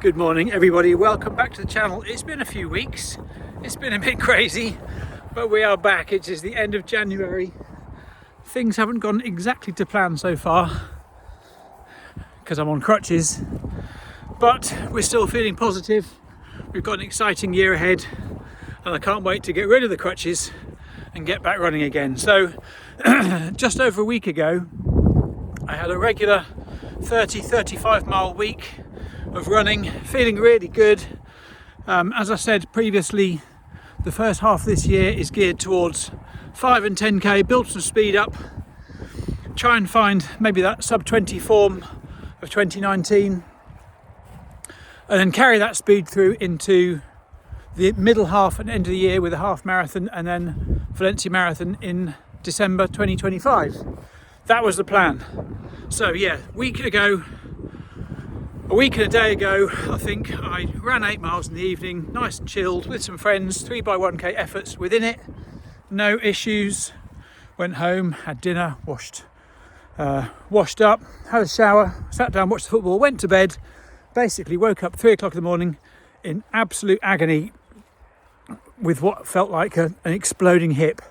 Good morning everybody, welcome back to the channel. It's been a few weeks, it's been a bit crazy, but we are back. It is the end of January. Things haven't gone exactly to plan so far because I'm on crutches, but we're still feeling positive. We've got an exciting year ahead and I can't wait to get rid of the crutches and get back running again. So just over a week ago I had a regular 30-35 mile week of running, feeling really good. As I said previously, the first half of this year is geared towards 5 and 10k, build some speed up, try and find maybe that sub 20 form of 2019, and then carry that speed through into the middle half and end of the year with a half marathon and then Valencia Marathon in December 2025. That was the plan. So yeah, a week and a day ago, I think I ran 8 miles in the evening, nice and chilled with some friends, 3x1k efforts within it, no issues. Went home, had dinner, washed up, had a shower, sat down, watched the football, went to bed, basically woke up 3 o'clock in the morning in absolute agony with what felt like an exploding hip.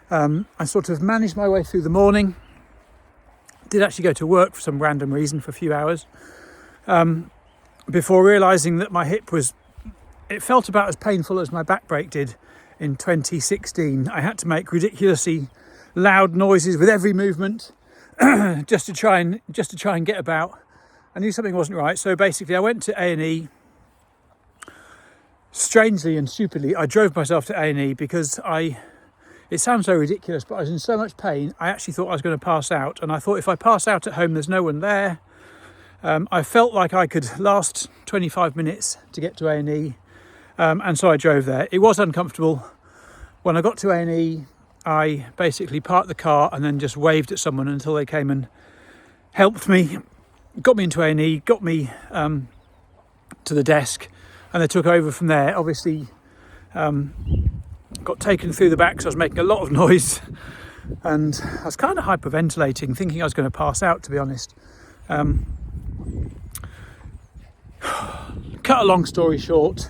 I sort of managed my way through the morning, did actually go to work for some random reason for a few hours, before realising that my hip it felt about as painful as my back break did in 2016. I had to make ridiculously loud noises with every movement just to try and get about. I knew something wasn't right, so basically I went to A&E. Strangely and stupidly, I drove myself to A&E because it sounds so ridiculous, but I was in so much pain I actually thought I was going to pass out, and I thought if I pass out at home there's no one there. I felt like I could last 25 minutes to get to A&E, and so I drove there. It was uncomfortable. When I got to A&E, I basically parked the car and then just waved at someone until they came and helped me, got me into A&E, got me to the desk, and they took over from there. Obviously, got taken through the back because I was making a lot of noise, and I was kind of hyperventilating, thinking I was going to pass out, to be honest. Cut a long story short,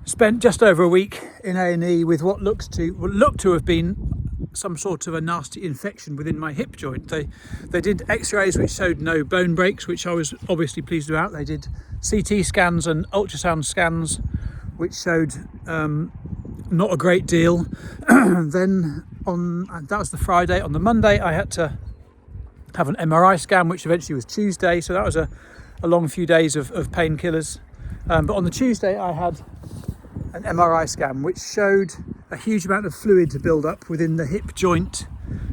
spent just over a week in A&E with what looked to have been some sort of a nasty infection within my hip joint. They did x-rays which showed no bone breaks, which I was obviously pleased about. They did CT scans and ultrasound scans which showed not a great deal. Then that was the Friday. On the Monday I had to have an MRI scan, which eventually was Tuesday, so that was a long few days of painkillers. But on the Tuesday I had an MRI scan which showed a huge amount of fluid to build up within the hip joint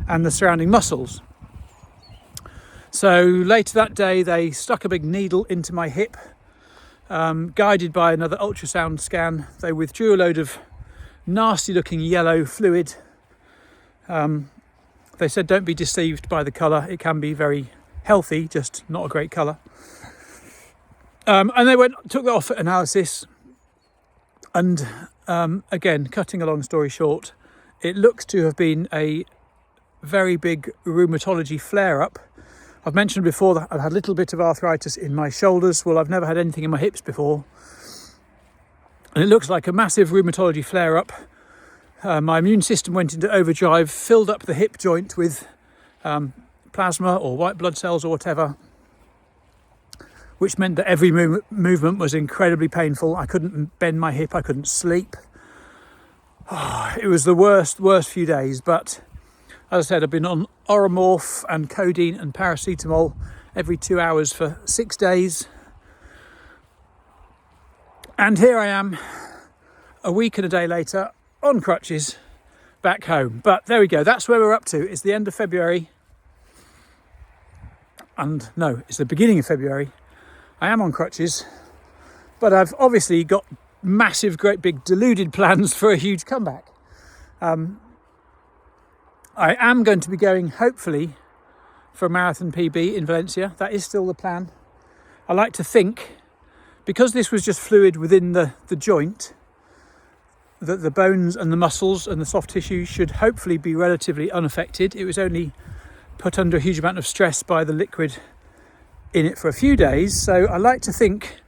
and the surrounding muscles. So later that day they stuck a big needle into my hip, guided by another ultrasound scan. They withdrew a load of nasty looking yellow fluid. They said don't be deceived by the colour, it can be very healthy, just not a great colour. And they took that off for analysis, and again, cutting a long story short, it looks to have been a very big rheumatology flare-up. I've mentioned before that I've had a little bit of arthritis in my shoulders. Well, I've never had anything in my hips before, and it looks like a massive rheumatology flare-up. My immune system went into overdrive, filled up the hip joint with plasma or white blood cells or whatever, which meant that every movement was incredibly painful. I couldn't bend my hip, I couldn't sleep. It was the worst few days, but as I said, I've been on Oromorph and codeine and paracetamol every 2 hours for 6 days. And here I am, a week and a day later, on crutches, back home. But there we go, that's where we're up to. It's the end of February. And no, it's the beginning of February. I am on crutches, but I've obviously got massive, great big deluded plans for a huge comeback. I am going to be going, hopefully, for a marathon PB in Valencia. That is still the plan. I like to think, because this was just fluid within the joint, that the bones and the muscles and the soft tissue should hopefully be relatively unaffected. It was only put under a huge amount of stress by the liquid in it for a few days, so I like to think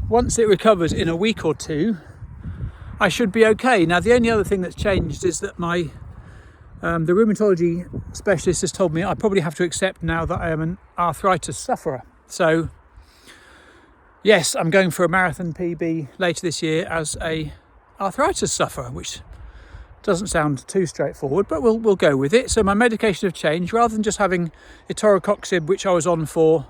once it recovers in a week or two, I should be okay. Now, the only other thing that's changed is that my the rheumatology specialist has told me I probably have to accept now that I am an arthritis sufferer. So yes, I'm going for a marathon PB later this year as a arthritis sufferer, which doesn't sound too straightforward, but we'll go with it. So my medication have changed. Rather than just having etorocoxib, which I was on for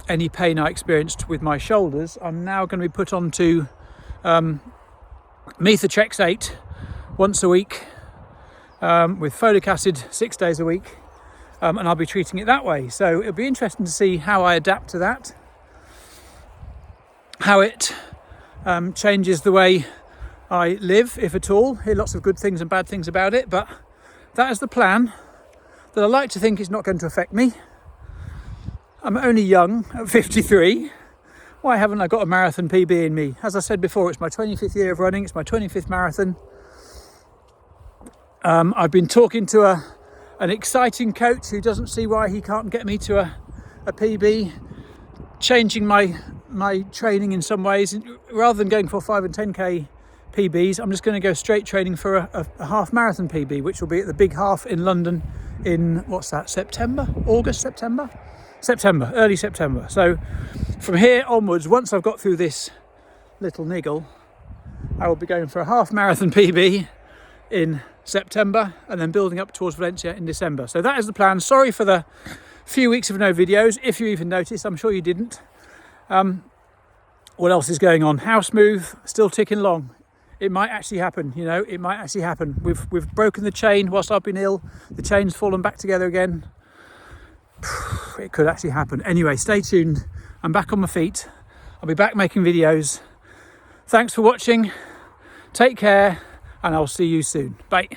any pain I experienced with my shoulders, I'm now going to be put onto methotrexate once a week with folic acid 6 days a week, and I'll be treating it that way. So it'll be interesting to see how I adapt to that, how it changes the way I live, if at all. Hear lots of good things and bad things about it, but that is the plan that I like to think is not going to affect me. I'm only young at 53. Why haven't I got a marathon PB in me? As I said before, it's my 25th year of running. It's my 25th marathon. I've been talking to an exciting coach who doesn't see why he can't get me to a PB, changing my training in some ways. Rather than going for 5 and 10k PBs, I'm just going to go straight training for a half marathon PB, which will be at the Big Half in London in, what's that, September, early September. So from here onwards, once I've got through this little niggle, I will be going for a half marathon PB in September and then building up towards Valencia in December. So that is the plan. Sorry for the few weeks of no videos, if you even noticed. I'm sure you didn't. What else is going on? House move, still ticking along. It might actually happen, you know, it might actually happen. We've broken the chain whilst I've been ill. The chain's fallen back together again. It could actually happen. Anyway, stay tuned. I'm back on my feet. I'll be back making videos. Thanks for watching. Take care, and I'll see you soon. Bye.